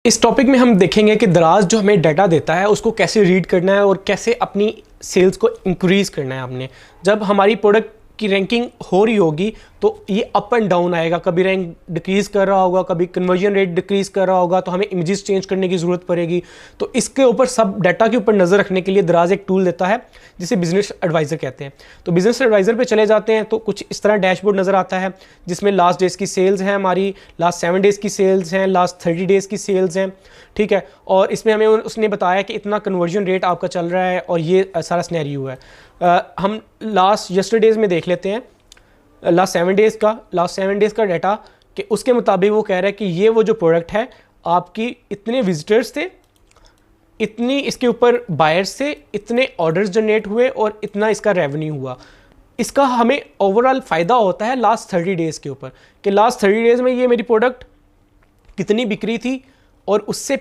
इस टॉपिक में हम देखेंगे कि दराज जो हमें डाटा देता है उसको कैसे रीड करना है और कैसे अपनी सेल्स को इंक्रीज़ करना है। हमने जब हमारी प्रोडक्ट की रैंकिंग हो रही होगी तो ये अप एंड डाउन आएगा, कभी रैंक डिक्रीज़ कर रहा होगा, कभी कन्वर्जन रेट डिक्रीज़ कर रहा होगा, तो हमें इमेजेस चेंज करने की ज़रूरत पड़ेगी। तो इसके ऊपर सब डाटा के ऊपर नज़र रखने के लिए दराज एक टूल देता है जिसे बिजनेस एडवाइज़र कहते हैं। तो बिजनेस एडवाइज़र पे चले जाते हैं तो कुछ इस तरह डैशबोर्ड नज़र आता है जिसमें लास्ट डेज़ की सेल्स हैं, हमारी लास्ट 7 डेज़ की सेल्स हैं, लास्ट 30 डेज़ की सेल्स हैं, ठीक है। और इसमें हमें उसने बताया कि इतना कन्वर्जन रेट आपका चल रहा है और ये सारा सिनेरियो है। हम लास्ट यस्टरडेज़ में देख लेते हैं, लास्ट 7 डेज़ का डाटा कि उसके मुताबिक वो कह रहा है कि ये वो जो प्रोडक्ट है आपकी इतने विजिटर्स थे, इतनी इसके ऊपर बायर्स थे, इतने ऑर्डर्स जनरेट हुए और इतना इसका रेवेन्यू हुआ। इसका हमें ओवरऑल फ़ायदा होता है लास्ट 30 डेज़ के ऊपर कि लास्ट 30 डेज़ में ये मेरी प्रोडक्ट कितनी बिक्री थी और उससे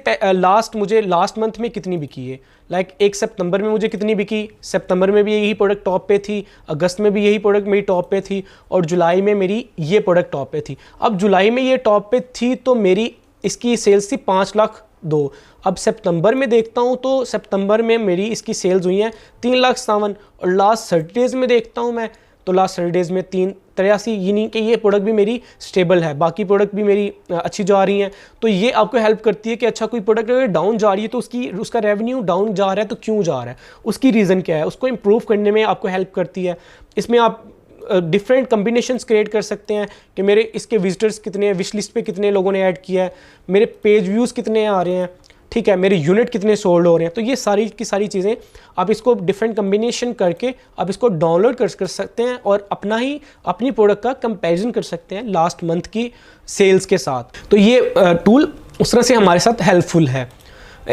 मुझे लास्ट मंथ में कितनी बिकी है। लाइक 1 सितंबर में मुझे कितनी बिकी, सितंबर में भी यही प्रोडक्ट टॉप पे थी, अगस्त में भी यही प्रोडक्ट मेरी टॉप पे थी और जुलाई में मेरी ये प्रोडक्ट टॉप पे थी। अब जुलाई में ये टॉप पे थी तो मेरी इसकी सेल्स थी 5,02,000। अब सितंबर में देखता हूँ तो सितंबर में मेरी इसकी सेल्स हुई हैं 3,57,000 और लास्ट 30 डेज़ में देखता हूँ मैं तो लास्ट 30 डेज़ में 3,83, यानी कि ये प्रोडक्ट भी मेरी स्टेबल है, बाकी प्रोडक्ट भी मेरी अच्छी जा रही हैं। तो ये आपको हेल्प करती है कि अच्छा कोई प्रोडक्ट अगर डाउन जा रही है तो उसका रेवेन्यू डाउन जा रहा है तो क्यों जा रहा है, उसकी रीज़न क्या है, उसको इम्प्रूव करने में आपको हेल्प करती है। इसमें आप डिफरेंट कम्बिनेशंस क्रिएट कर सकते हैं कि मेरे इसके विजिटर्स कितने हैं, विश लिस्ट पे कितने लोगों ने ऐड किया है, मेरे पेज व्यूज़ कितने आ रहे हैं, ठीक है, मेरे यूनिट कितने सोल्ड हो रहे हैं। तो ये सारी की सारी चीज़ें आप इसको डिफरेंट कम्बिनेशन करके आप इसको डाउनलोड कर सकते हैं और अपनी प्रोडक्ट का कंपैरिजन कर सकते हैं लास्ट मंथ की सेल्स के साथ। तो ये टूल उस तरह से हमारे साथ हेल्पफुल है।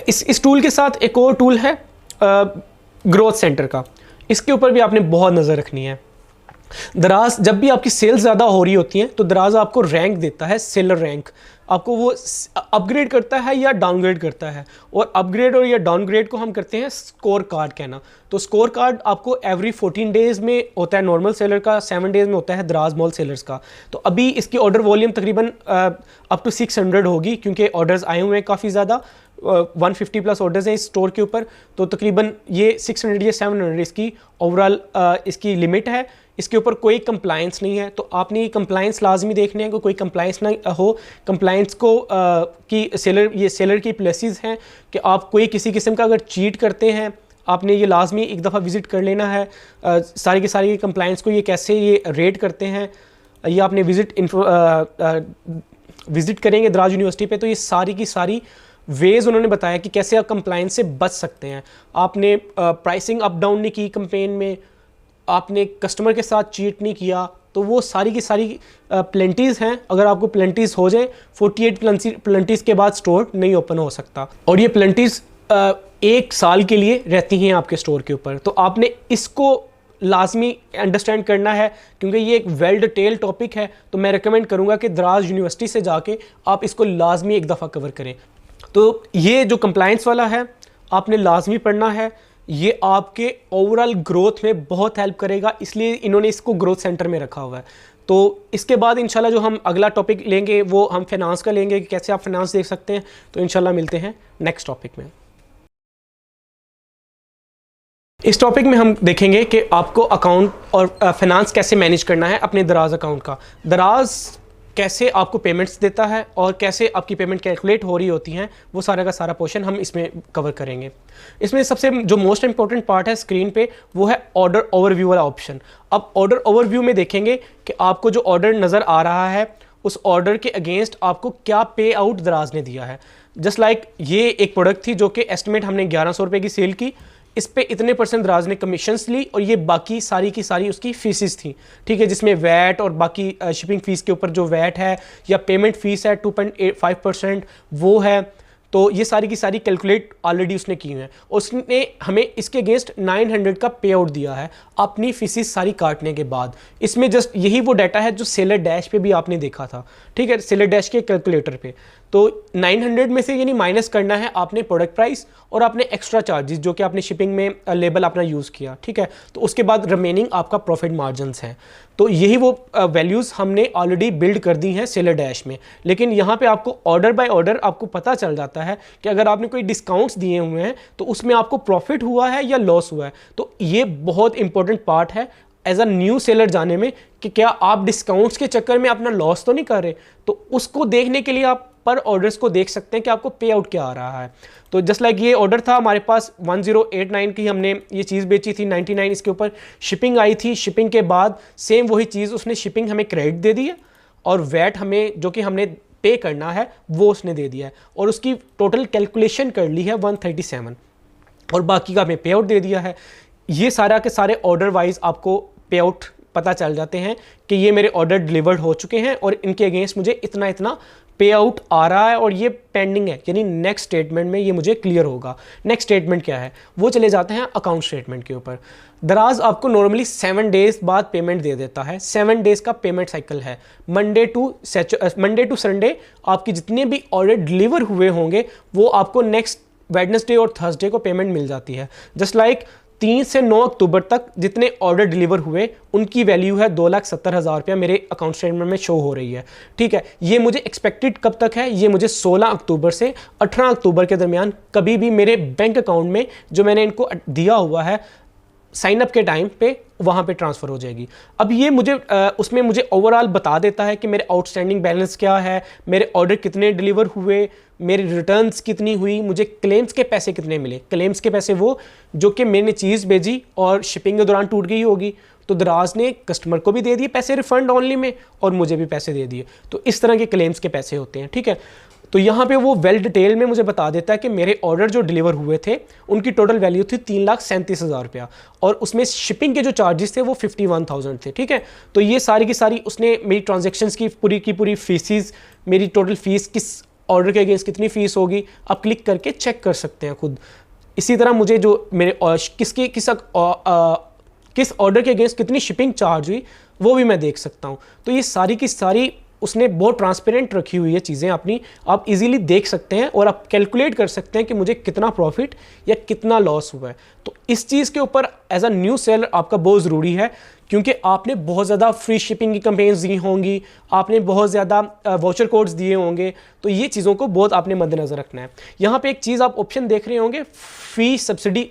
इस टूल के साथ एक और टूल है ग्रोथ सेंटर का, इसके ऊपर भी आपने बहुत नज़र रखनी है। दराज जब भी आपकी सेल्स ज़्यादा हो रही होती हैं तो दराज आपको रैंक देता है, सेलर रैंक, आपको वो अपग्रेड करता है या डाउनग्रेड करता है। और अपग्रेड और या डाउनग्रेड को हम करते हैं स्कोर कार्ड कहना। तो स्कोर कार्ड आपको एवरी 14 डेज़ में होता है नॉर्मल सेलर का, 7 डेज़ में होता है दराज मॉल सेलर्स का। तो अभी इसकी ऑर्डर वॉल्यूम तकरीबन अप टू 600 होगी क्योंकि ऑर्डर्स आए हुए हैं काफ़ी ज़्यादा, 150 प्लस ऑर्डर्स हैं इस स्टोर के ऊपर। तो तकरीबन ये 600 या 700 इसकी ओवरऑल इसकी लिमिट है। इसके ऊपर कोई कंप्लायंस नहीं है, तो आपने ये कंप्लायंस लाजमी देखने हैं कि कोई कंप्लायंस ना हो। कंप्लायंस को ये सेलर की प्लेसेस हैं कि आप कोई किसी किस्म का अगर चीट करते हैं आपने ये लाजमी एक दफ़ा विज़िट कर लेना है। सारी की सारी कंप्लायंस को ये कैसे ये रेट करते हैं ये आपने विज़िट करेंगे दराज यूनिवर्सिटी पे। तो ये सारी की सारी वेज़ उन्होंने बताया कि कैसे आप कंप्लायंस से बच सकते हैं। आपने प्राइसिंग अप डाउन नहीं की कंपेन में, आपने कस्टमर के साथ चीट नहीं किया, तो वो सारी की सारी प्लेंटीज़ हैं। अगर आपको प्लेंटीज़ हो जाए 48 प्लेंटीज़ के बाद स्टोर नहीं ओपन हो सकता और ये प्लेंटीज़ 1 साल के लिए रहती हैं आपके स्टोर के ऊपर। तो आपने इसको लाजमी अंडरस्टैंड करना है क्योंकि ये एक वेल डिटेल टॉपिक है। तो मैं रिकमेंड करूँगा कि दराज यूनिवर्सिटी से जाके आप इसको लाजमी एक दफ़ा कवर करें। तो ये जो कंप्लायंस वाला है आपने लाजमी पढ़ना है, ये आपके ओवरऑल ग्रोथ में बहुत हेल्प करेगा, इसलिए इन्होंने इसको ग्रोथ सेंटर में रखा हुआ है। तो इसके बाद इंशाल्लाह जो हम अगला टॉपिक लेंगे वो हम फाइनेंस का लेंगे कि कैसे आप फाइनेंस देख सकते हैं। तो इंशाल्लाह मिलते हैं नेक्स्ट टॉपिक में। इस टॉपिक में हम देखेंगे कि आपको अकाउंट और फाइनेंस कैसे मैनेज करना है अपने दराज अकाउंट का। दराज कैसे आपको पेमेंट्स देता है और कैसे आपकी पेमेंट कैलकुलेट हो रही होती हैं, वो सारा का सारा पोर्शन हम इसमें कवर करेंगे। इसमें सबसे जो मोस्ट इंपॉर्टेंट पार्ट है स्क्रीन पे वो है ऑर्डर ओवरव्यू वाला ऑप्शन। अब ऑर्डर ओवरव्यू में देखेंगे कि आपको जो ऑर्डर नज़र आ रहा है उस ऑर्डर के अगेंस्ट आपको क्या पे आउट दराज ने दिया है। जस्ट लाइक ये एक प्रोडक्ट थी जो कि एस्टिमेट हमने 1100 रुपये की सेल की, इस पे इतने % दराज ने कमीशंस ली और ये बाकी सारी की सारी उसकी फीसिस थी, ठीक है, जिसमें वैट और बाकी शिपिंग फ़ीस के ऊपर जो वैट है या पेमेंट फ़ीस है 2.85% वो है। तो ये सारी की सारी कैलकुलेट ऑलरेडी उसने की हुई है। उसने हमें इसके अगेंस्ट 900 का पे आउट दिया है अपनी फीसिस सारी काटने के बाद। इसमें जस्ट यही वो डाटा है जो सेलर डैश पे भी आपने देखा था, ठीक है, सेलर डैश के कैलकुलेटर पे। तो 900 में से यानी माइनस करना है आपने प्रोडक्ट प्राइस और आपने एक्स्ट्रा चार्जेस जो कि आपने शिपिंग में लेबल अपना यूज़ किया, ठीक है। तो उसके बाद रिमेनिंग आपका प्रॉफिट मार्जिन्स हैं। तो यही वो वैल्यूज़ हमने ऑलरेडी बिल्ड कर दी हैं सेलर डैश में, लेकिन यहाँ पे आपको ऑर्डर बाय ऑर्डर आपको पता चल जाता आता है कि अगर आपने कोई डिस्काउंट्स दिए हुए हैं तो उसमें आपको प्रॉफिट हुआ है या लॉस हुआ है। तो ये बहुत इंपॉर्टेंट पार्ट है एज अ न्यू सेलर जाने में कि क्या आप डिस्काउंट्स के चक्कर में अपना लॉस तो नहीं कर रहे। तो उसको देखने के लिए आप पर ऑर्डर्स को देख सकते हैं कि आपको पे आउट क्या आ रहा है। तो जस्ट लाइक ये ऑर्डर था हमारे पास 1089 की, हमने ये चीज़ बेची थी 99, इसके ऊपर शिपिंग आई थी। शिपिंग के बाद सेम वही चीज़ उसने शिपिंग हमें क्रेडिट दे दी है और वैट हमें जो कि हमने पे करना है वो उसने दे दिया है और उसकी टोटल कैलकुलेशन कर ली है 137 और बाकी का हमें पे आउट दे दिया है। ये सारा के सारे ऑर्डर वाइज आपको पे आउट पता चल जाते हैं कि ये मेरे ऑर्डर डिलीवर्ड हो चुके हैं और इनके अगेंस्ट मुझे इतना इतना पे आउट आ रहा है और ये पेंडिंग है, यानी नेक्स्ट स्टेटमेंट में ये मुझे क्लियर होगा। नेक्स्ट स्टेटमेंट क्या है, वो चले जाते हैं अकाउंट स्टेटमेंट के ऊपर। दराज आपको नॉर्मली 7 डेज बाद पेमेंट दे देता है। 7 डेज का पेमेंट साइकिल है। मंडे टू संडे आपकी जितने भी ऑर्डर डिलीवर हुए होंगे वो आपको नेक्स्ट वेडनेसडे और थर्सडे को पेमेंट मिल जाती है। जस्ट लाइक 3 से 9 अक्टूबर तक जितने ऑर्डर डिलीवर हुए उनकी वैल्यू है 2,70,000 रुपया मेरे अकाउंट स्टेटमेंट में शो हो रही है। ठीक है, ये मुझे एक्सपेक्टेड कब तक है, ये मुझे 16 अक्टूबर से 18 अक्टूबर के दरमियान कभी भी मेरे बैंक अकाउंट में जो मैंने इनको दिया हुआ है साइन अप के टाइम पे वहाँ पे ट्रांसफ़र हो जाएगी। अब ये मुझे उसमें मुझे ओवरऑल बता देता है कि मेरे आउटस्टैंडिंग बैलेंस क्या है, मेरे ऑर्डर कितने डिलीवर हुए, मेरी रिटर्न्स कितनी हुई, मुझे क्लेम्स के पैसे कितने मिले। क्लेम्स के पैसे वो जो कि मैंने चीज़ भेजी और शिपिंग के दौरान टूट गई होगी तो दराज ने कस्टमर को भी दे दिए पैसे रिफंड ऑनली में और मुझे भी पैसे दे दिए। तो इस तरह के क्लेम्स के पैसे होते हैं। ठीक है, तो यहाँ पे वो वेल डिटेल में मुझे बता देता है कि मेरे ऑर्डर जो डिलीवर हुए थे उनकी टोटल वैल्यू थी 3,37,000 रुपया और उसमें शिपिंग के जो चार्जेस थे वो 51,000 थे। ठीक है, तो ये सारी की सारी उसने मेरी ट्रांजेक्शन्स की पूरी फीसिस, मेरी टोटल फीस किस ऑर्डर के अगेंस्ट कितनी फ़ीस होगी आप क्लिक करके चेक कर सकते हैं खुद। इसी तरह मुझे जो मेरे किस ऑर्डर के अगेंस्ट कितनी शिपिंग चार्ज हुई वो भी मैं देख सकता हूँ। तो ये सारी की सारी उसने बहुत ट्रांसपेरेंट रखी हुई है चीज़ें अपनी, आप इजीली देख सकते हैं और आप कैलकुलेट कर सकते हैं कि मुझे कितना प्रॉफिट या कितना लॉस हुआ है। तो इस चीज़ के ऊपर एज अ न्यू सेलर आपका बहुत ज़रूरी है क्योंकि आपने बहुत ज़्यादा फ्री शिपिंग की कैंपेन्स दी होंगी, आपने बहुत ज़्यादा वाउचर कोड्स दिए होंगे, तो ये चीज़ों को बहुत आपने मद्देनज़र रखना है। यहाँ पे एक चीज़ आप ऑप्शन देख रहे होंगे, fee subsidy,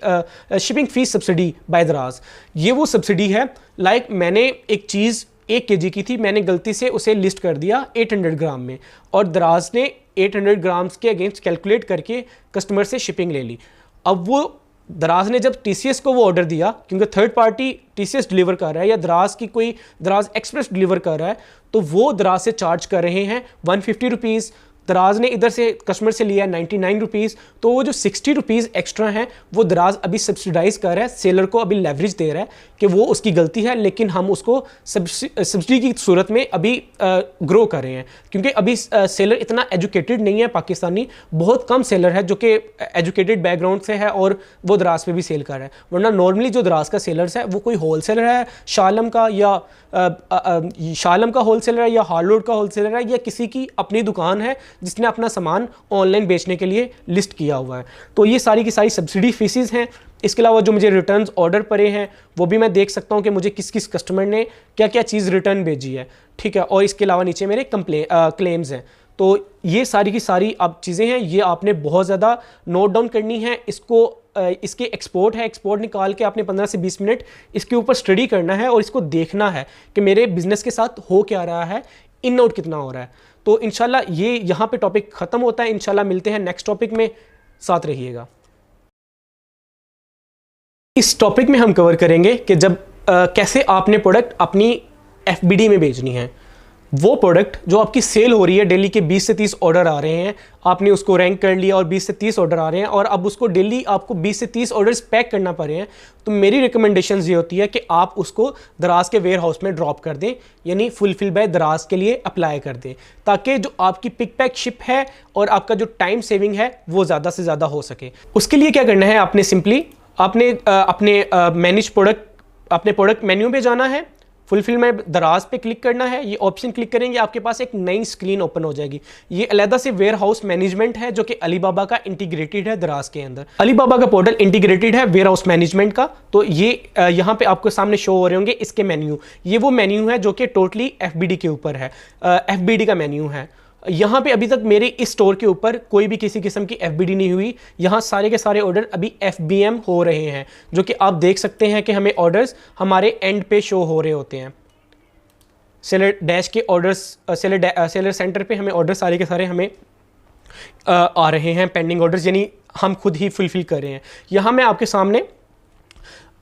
shipping fees subsidy by Daraz. ये वो सब्सिडी है, लाइक मैंने एक चीज़ 1 kg की थी, मैंने गलती से उसे लिस्ट कर दिया 800 ग्राम में और दराज ने 800 ग्राम्स के अगेंस्ट कैलकुलेट करके कस्टमर से शिपिंग ले ली। अब वो दराज ने जब TCS को वो ऑर्डर दिया, क्योंकि थर्ड पार्टी TCS डिलीवर कर रहा है या दराज एक्सप्रेस डिलीवर कर रहा है, तो वो दराज से चार्ज कर रहे हैं 150 रुपीज़। दराज ने इधर से कस्टमर से लिया 99 रुपीज़, तो वो जो 60 रुपीज़ एक्स्ट्रा हैं वो दराज अभी सब्सिडाइज कर रहा है, सेलर को अभी लेवरेज दे रहा है कि वो उसकी गलती है लेकिन हम उसको सब्सिडी की सूरत में अभी ग्रो कर रहे हैं क्योंकि अभी सेलर इतना एजुकेटेड नहीं है पाकिस्तानी, बहुत कम सेलर है जो कि एजुकेटेड बैकग्राउंड से है और वो दराज पे भी सेल कर रहा है। वरना नॉर्मली जो दराज का सेलर्स है वो कोई होल सेलर है शालम का होल सेलर है या हार्लोड का होल सेलर है या किसी की अपनी दुकान है जिसने अपना सामान ऑनलाइन बेचने के लिए लिस्ट किया हुआ है। तो ये सारी की सारी सब्सिडी फीसिस हैं। इसके अलावा जो मुझे रिटर्न्स ऑर्डर पड़े हैं वो भी मैं देख सकता हूँ कि मुझे किस किस कस्टमर ने क्या क्या चीज़ रिटर्न भेजी है। ठीक है, और इसके अलावा नीचे मेरे क्लेम्स हैं। तो ये सारी की सारी अब चीज़ें हैं, ये आपने बहुत ज़्यादा नोट डाउन करनी है। इसके एक्सपोर्ट निकाल के आपने 15 से 20 मिनट इसके ऊपर स्टडी करना है और इसको देखना है कि मेरे बिजनेस के साथ हो क्या रहा है, इन आउट कितना हो रहा है। तो इंशाल्लाह ये यहाँ पे टॉपिक ख़त्म होता है। इंशाल्लाह मिलते हैं नेक्स्ट टॉपिक में, साथ रहिएगा। इस टॉपिक में हम कवर करेंगे कि जब कैसे आपने प्रोडक्ट अपनी FBD में बेचनी है। वो प्रोडक्ट जो आपकी सेल हो रही है, डेली के 20 से 30 ऑर्डर आ रहे हैं, आपने उसको रैंक कर लिया और 20 से 30 ऑर्डर आ रहे हैं और अब उसको डेली आपको 20 से 30 ऑर्डर्स पैक करना पड़ रहे हैं, तो मेरी रिकमेंडेशन ये होती है कि आप उसको दराज के वेयर हाउस में ड्रॉप कर दें, यानी फुलफिल बाय दराज के लिए अप्लाई कर दें, ताकि जो आपकी पिक पैक शिप है और आपका जो टाइम सेविंग है वो ज़्यादा से ज़्यादा हो सके। उसके लिए क्या करना है, आपने सिंपली अपने प्रोडक्ट मेन्यू पे जाना है, फुलफिल में दराज पे क्लिक करना है, ये ऑप्शन क्लिक करेंगे आपके पास एक नई स्क्रीन ओपन हो जाएगी। ये अलहदा से वेयर हाउस मैनेजमेंट है जो कि अलीबाबा का इंटीग्रेटेड है दराज के अंदर। अलीबाबा का पोर्टल इंटीग्रेटेड है वेयर हाउस मैनेजमेंट का। तो ये यहाँ पे आपको सामने शो हो रहे होंगे इसके मेन्यू। ये वो मेन्यू है जो कि टोटली FBD के ऊपर है, FBD का मेन्यू है। यहाँ पे अभी तक मेरे इस स्टोर के ऊपर कोई भी किसी किस्म की FBD नहीं हुई। यहाँ सारे के सारे ऑर्डर अभी FBM हो रहे हैं, जो कि आप देख सकते हैं कि हमें ऑर्डर्स हमारे एंड पे शो हो रहे होते हैं। सेलर डैश के ऑर्डर्स, सेलर सेंटर पे हमें ऑर्डर सारे के सारे हमें आ रहे हैं, पेंडिंग ऑर्डर्स, यानी हम खुद ही फुलफिल कर रहे हैं। यहाँ मैं आपके सामने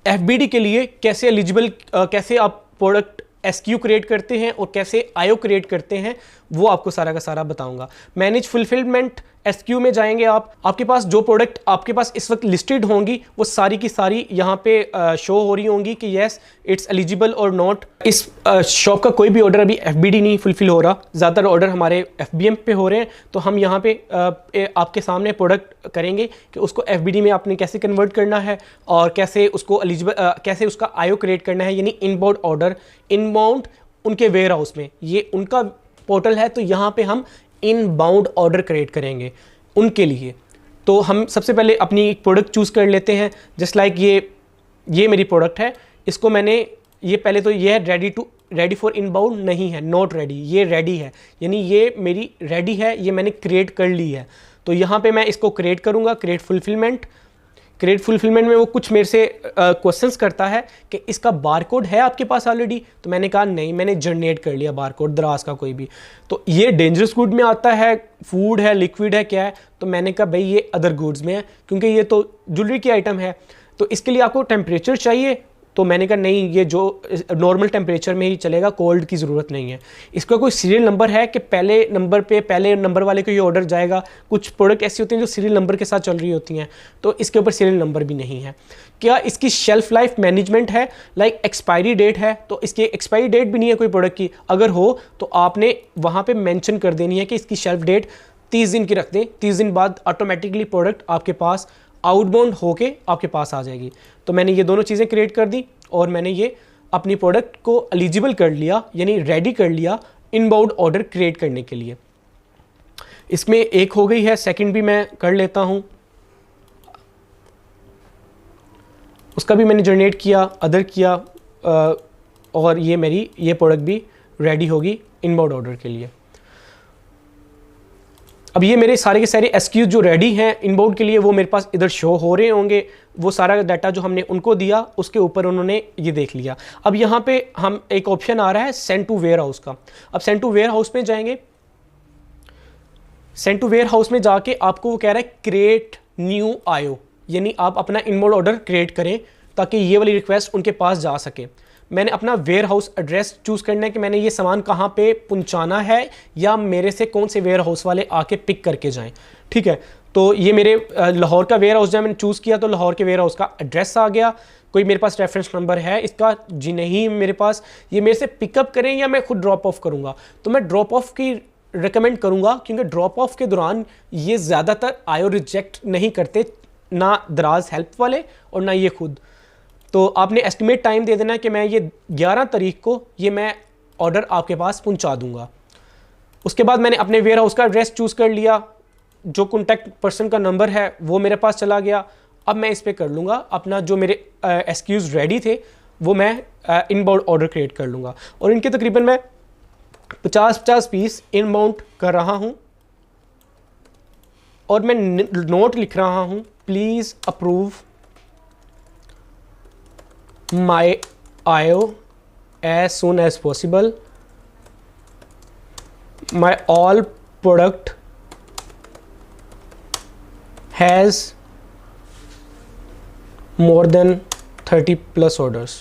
FBD के लिए कैसे एलिजिबल, कैसे आप प्रोडक्ट SKU क्रिएट करते हैं और कैसे IO क्रिएट करते हैं, वो आपको सारा का सारा बताऊंगा। मैनेज फुलफिलमेंट SKU में जाएंगे आप, आपके पास जो प्रोडक्ट आपके पास इस वक्त लिस्टेड होंगी वो सारी की सारी यहाँ पे शो हो रही होंगी कि येस इट्स एलिजिबल और नॉट। इस शॉप का कोई भी ऑर्डर अभी FBD नहीं फुलफिल हो रहा, ज़्यादातर ऑर्डर हमारे FBM पे हो रहे हैं। तो हम यहाँ पे आपके सामने प्रोडक्ट करेंगे कि उसको FBD में आपने कैसे कन्वर्ट करना है और कैसे उसको एलिजिबल, कैसे उसका IO क्रिएट करना है, यानी इनबाउंड ऑर्डर, इनबाउंड उनके वेयर हाउस में, ये उनका पोर्टल है। तो यहाँ पे हम इनबाउंड ऑर्डर क्रिएट करेंगे उनके लिए। तो हम सबसे पहले अपनी प्रोडक्ट चूज़ कर लेते हैं। जस्ट लाइक ये मेरी प्रोडक्ट है, इसको मैंने, ये पहले तो ये है रेडी फॉर इनबाउंड नहीं है, नॉट रेडी, ये रेडी है, यानी ये मेरी रेडी है, ये मैंने क्रिएट कर ली है। तो यहाँ पे मैं इसको क्रिएट करूँगा, क्रिएट फुलफिलमेंट में वो कुछ मेरे से क्वेश्चंस करता है कि इसका बारकोड है आपके पास ऑलरेडी। तो मैंने कहा नहीं, मैंने जनरेट कर लिया बारकोड दराज का कोई भी। तो ये डेंजरस गुड में आता है, फूड है, लिक्विड है, क्या है? तो मैंने कहा भाई ये अदर गुड्स में है, क्योंकि ये तो ज्वेलरी की आइटम है। तो इसके लिए आपको टेम्परेचर चाहिए। तो मैंने कहा नहीं, ये जो नॉर्मल टेम्परेचर में ही चलेगा, कोल्ड की ज़रूरत नहीं है। इसका कोई सीरियल नंबर है कि पहले नंबर वाले को ये ऑर्डर जाएगा। कुछ प्रोडक्ट ऐसी होती हैं जो सीरियल नंबर के साथ चल रही होती हैं, तो इसके ऊपर सीरियल नंबर भी नहीं है। क्या इसकी शेल्फ लाइफ मैनेजमेंट है, लाइक एक्सपायरी डेट है? तो इसकी एक्सपायरी डेट भी नहीं है कोई प्रोडक्ट की। अगर हो तो आपने वहाँ पर मैंशन कर देनी है कि इसकी शेल्फ डेट 30 दिन की रख दें। 30 दिन बाद ऑटोमेटिकली प्रोडक्ट आपके पास आउटबाउंड होके आपके पास आ जाएगी। तो मैंने ये दोनों चीज़ें क्रिएट कर दी और मैंने ये अपनी प्रोडक्ट को एलिजिबल कर लिया, यानी रेडी कर लिया इनबाउंड ऑर्डर क्रिएट करने के लिए। इसमें एक हो गई है, सेकंड भी मैं कर लेता हूँ, उसका भी मैंने जनरेट किया, अदर किया, और ये मेरी ये प्रोडक्ट भी रेडी होगी इनबाउंड ऑर्डर के लिए। अब ये मेरे सारे के सारे SKU जो रेडी हैं इनबाउंड के लिए, वो मेरे पास इधर शो हो रहे होंगे। वो सारा डाटा जो हमने उनको दिया उसके ऊपर उन्होंने ये देख लिया। अब यहाँ पे हम एक ऑप्शन आ रहा है सेंड टू वेयर हाउस का। अब सेंड टू वेयर हाउस में जाएंगे। सेंड टू वेयर हाउस में जाके आपको वो कह रहा है क्रिएट न्यू IO, यानी आप अपना इनबाउंड ऑर्डर क्रिएट करें ताकि ये वाली रिक्वेस्ट उनके पास जा सके। मैंने अपना वेयर हाउस एड्रेस चूज़ करना है कि मैंने ये सामान कहाँ पे पहुँचाना है, या मेरे से कौन से वेयर हाउस वाले आके पिक करके जाएं। ठीक है, तो ये मेरे लाहौर का वेयर हाउस जब मैंने चूज़ किया तो लाहौर के वेयर हाउस का एड्रेस आ गया। कोई मेरे पास रेफरेंस नंबर है इसका? जी नहीं मेरे पास। ये मेरे से पिकअप करें या मैं खुद ड्रॉप ऑफ करूँगा? तो मैं ड्रॉप ऑफ की रिकमेंड करूँगा, क्योंकि ड्रॉप ऑफ के दौरान ये ज़्यादातर IO रिजेक्ट नहीं करते, ना दराज हेल्प वाले और ना ये खुद। तो आपने एस्टिमेट टाइम दे देना है कि मैं ये 11 तारीख को ये मैं ऑर्डर आपके पास पहुंचा दूंगा। उसके बाद मैंने अपने वेयर हाउस का एड्रेस चूज़ कर लिया, जो कॉन्टैक्ट पर्सन का नंबर है वो मेरे पास चला गया। अब मैं इस पर कर लूँगा अपना जो मेरे SKUs रेडी थे वो मैं इनबाउंड ऑर्डर क्रिएट कर लूँगा, और इनके तकरीबन मैं 50-50 पीस इनबाउंड कर रहा हूँ। और मैं नोट लिख रहा हूँ, please approve my IO as soon as possible. My all product has more than 30+ orders.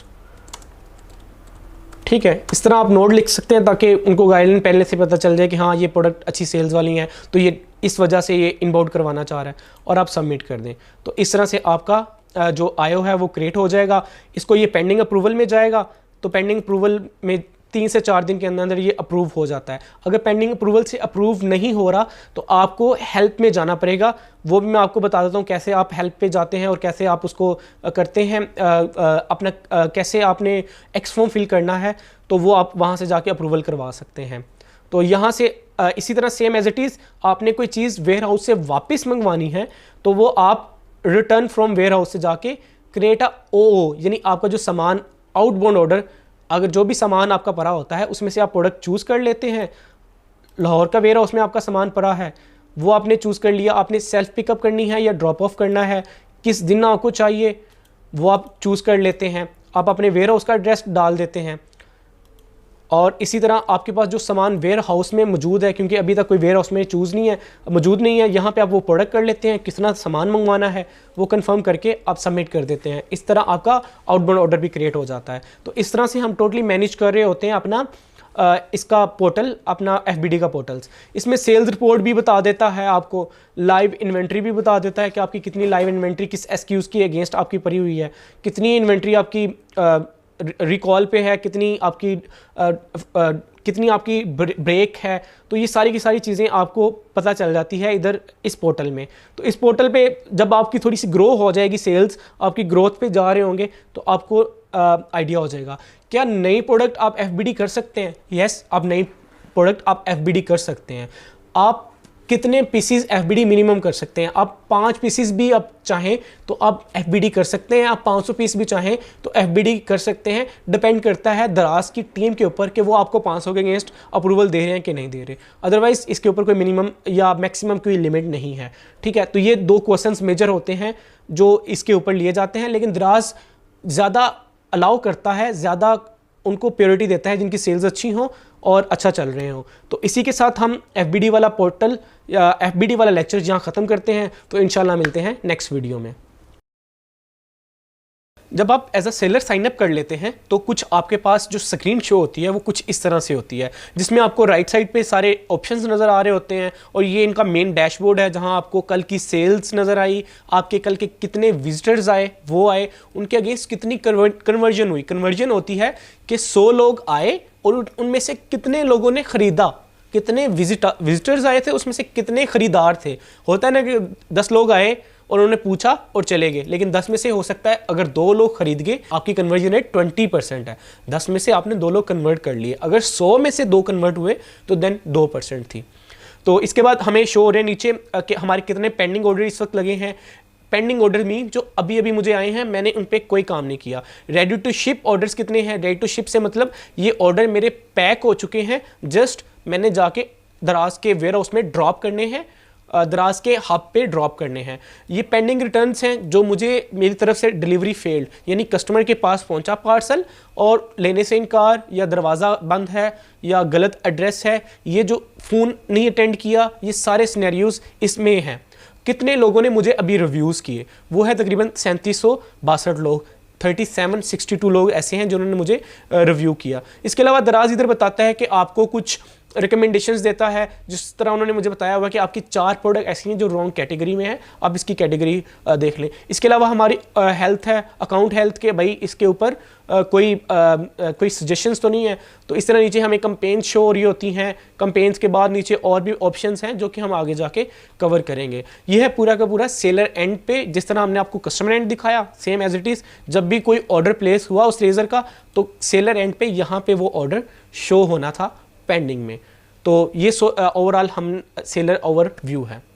ठीक है, इस तरह आप नोट लिख सकते हैं ताकि उनको गाइडलाइन पहले से पता चल जाए कि हाँ ये प्रोडक्ट अच्छी सेल्स वाली हैं, तो ये इस वजह से ये इनबाउंड करवाना चाह रहा है, और आप सबमिट कर दें। तो इस तरह से आपका जो IO है वो क्रिएट हो जाएगा। इसको ये पेंडिंग अप्रूवल में जाएगा, तो पेंडिंग अप्रूवल में 3 से 4 दिन के अंदर अंदर ये अप्रूव हो जाता है। अगर पेंडिंग अप्रूवल से अप्रूव नहीं हो रहा तो आपको हेल्प में जाना पड़ेगा। वो भी मैं आपको बता देता हूँ कैसे आप हेल्प पे जाते हैं और कैसे आप उसको करते हैं, अपना कैसे आपने एक्स फॉर्म फिल करना है, तो वो आप वहाँ से जाके अप्रूवल करवा सकते हैं। तो यहाँ से इसी तरह सेम एज इट इज़ आपने कोई चीज़ वेयर हाउस से वापस मंगवानी है तो वो आप रिटर्न फ्रॉम वेयर हाउस से जाके क्रिएट अ OO, यानी आपका जो सामान आउटबाउंड ऑर्डर, अगर जो भी सामान आपका पड़ा होता है उसमें से आप प्रोडक्ट चूज़ कर लेते हैं, लाहौर का वेयर हाउस में आपका सामान पड़ा है, वो आपने चूज़ कर लिया, आपने सेल्फ पिकअप करनी है या ड्रॉप ऑफ करना है, किस दिन आपको चाहिए वो आप चूज़ कर लेते हैं। आप अपने वेयर हाउस का एड्रेस डाल देते हैं और इसी तरह आपके पास जो सामान वेयर हाउस में मौजूद है, क्योंकि अभी तक कोई वेयर हाउस में चूज़ नहीं है, मौजूद नहीं है, यहाँ पे आप वो प्रोडक्ट कर लेते हैं, कितना सामान मंगवाना है वो कंफर्म करके आप सबमिट कर देते हैं। इस तरह आपका आउटबाउंड ऑर्डर भी क्रिएट हो जाता है। तो इस तरह से हम टोटली मैनेज कर रहे होते हैं अपना इसका पोर्टल, अपना FBD का पोर्टल्स। इसमें सेल्स रिपोर्ट भी बता देता है, आपको लाइव इन्वेंट्री भी बता देता है कि आपकी कितनी लाइव इन्वेंट्री किस SKUs की अगेंस्ट आपकी पड़ी हुई है, कितनी इन्वेंट्री आपकी रिकॉल पे है, कितनी आपकी ब्रेक है। तो ये सारी की सारी चीज़ें आपको पता चल जाती है इधर इस पोर्टल में। तो इस पोर्टल पे जब आपकी थोड़ी सी ग्रो हो जाएगी, सेल्स आपकी ग्रोथ पे जा रहे होंगे, तो आपको आइडिया हो जाएगा क्या नई प्रोडक्ट आप FBD कर सकते हैं। यस, आप नई प्रोडक्ट आप FBD कर सकते हैं। आप कितने पीसीज FBD मिनिमम कर सकते हैं। आप 5 पीसीज भी आप चाहें तो आप FBD कर सकते हैं, आप 500 पीस भी चाहें तो FBD कर सकते हैं। डिपेंड करता है दराज की टीम के ऊपर कि वो आपको 500 के अगेंस्ट अप्रूवल दे रहे हैं कि नहीं दे रहे। अदरवाइज इसके ऊपर कोई मिनिमम या मैक्सिमम कोई लिमिट नहीं है। ठीक है, तो ये 2 क्वेश्चंस मेजर होते हैं जो इसके ऊपर लिए जाते हैं, लेकिन दराज ज़्यादा अलाउ करता है, ज़्यादा उनको प्रायोरिटी देता है जिनकी सेल्स अच्छी हों और अच्छा चल रहे हों। तो इसी के साथ हम FBD वाला पोर्टल या FBD वाला लेक्चर यहाँ ख़त्म करते हैं। तो इंशाल्लाह मिलते हैं नेक्स्ट वीडियो में। जब आप as a seller sign up कर लेते हैं तो कुछ आपके पास जो स्क्रीन शो होती है वो कुछ इस तरह से होती है, जिसमें आपको राइट साइड पे सारे ऑप्शंस नज़र आ रहे होते हैं और ये इनका मेन डैशबोर्ड है, जहां आपको कल की सेल्स नज़र आई, आपके कल के कितने विजिटर्स आए, वो आए, उनके अगेंस्ट कितनी कन्वर्जन हुई। कन्वर्जन होती है कि 100 लोग आए और उनमें से कितने लोगों ने ख़रीदा, कितने विजिटर्स आए थे, उसमें से कितने ख़रीदार थे। होता है ना कि 10 लोग आए और उन्होंने पूछा और चले गए, लेकिन 10 में से हो सकता है अगर 2 लोग खरीद गए, आपकी कन्वर्जन रेट 20% है। 10 में से आपने 2 लोग कन्वर्ट कर लिए, अगर 100 में से 2 कन्वर्ट हुए तो देन 2% थी। तो इसके बाद हमें शो हो रहे हैं नीचे कि हमारे कितने पेंडिंग ऑर्डर इस वक्त लगे हैं। पेंडिंग ऑर्डर मीन जो अभी अभी मुझे आए हैं, मैंने उन पर कोई काम नहीं किया। रेडी टू शिप ऑर्डर्स कितने हैं। रेडी टू शिप से मतलब ये ऑर्डर मेरे पैक हो चुके हैं, जस्ट मैंने जाके दराज के वेयर हाउस में ड्रॉप करने हैं, दराज के हब पे ड्रॉप करने हैं। ये पेंडिंग रिटर्न्स हैं जो मुझे मेरी तरफ से डिलीवरी फेल्ड, यानी कस्टमर के पास पहुंचा पार्सल और लेने से इनकार, या दरवाज़ा बंद है, या गलत एड्रेस है, ये जो फ़ोन नहीं अटेंड किया, ये सारे सिनेरियोज़ इसमें हैं। कितने लोगों ने मुझे अभी रिव्यूज़ किए, वो है तकरीबन 3762 लोग। 3762 लोग ऐसे हैं जिन्होंने मुझे रिव्यू किया। इसके अलावा दराज इधर बताता है कि आपको कुछ रिकमेंडेशंस देता है, जिस तरह उन्होंने मुझे बताया हुआ कि आपकी 4 प्रोडक्ट ऐसी हैं जो रॉन्ग कैटेगरी में है, आप इसकी कैटेगरी देख लें। इसके अलावा हमारी हेल्थ है, अकाउंट हेल्थ के भाई इसके ऊपर कोई सजेशंस तो नहीं है। तो इस तरह नीचे हमें कंपेन्स शो हो रही होती हैं। कंपेन्स के बाद नीचे और भी ऑप्शंस हैं जो कि हम आगे जाके कवर करेंगे। यह है पूरा का पूरा सेलर एंड पे, जिस तरह हमने आपको कस्टमर एंड दिखाया सेम एज इट इज़। जब भी कोई ऑर्डर प्लेस हुआ उस रेजर का, तो सेलर एंड पे यहाँ पे वो ऑर्डर शो होना था पेंडिंग में। तो ये ओवरऑल हम सेलर ओवरव्यू है।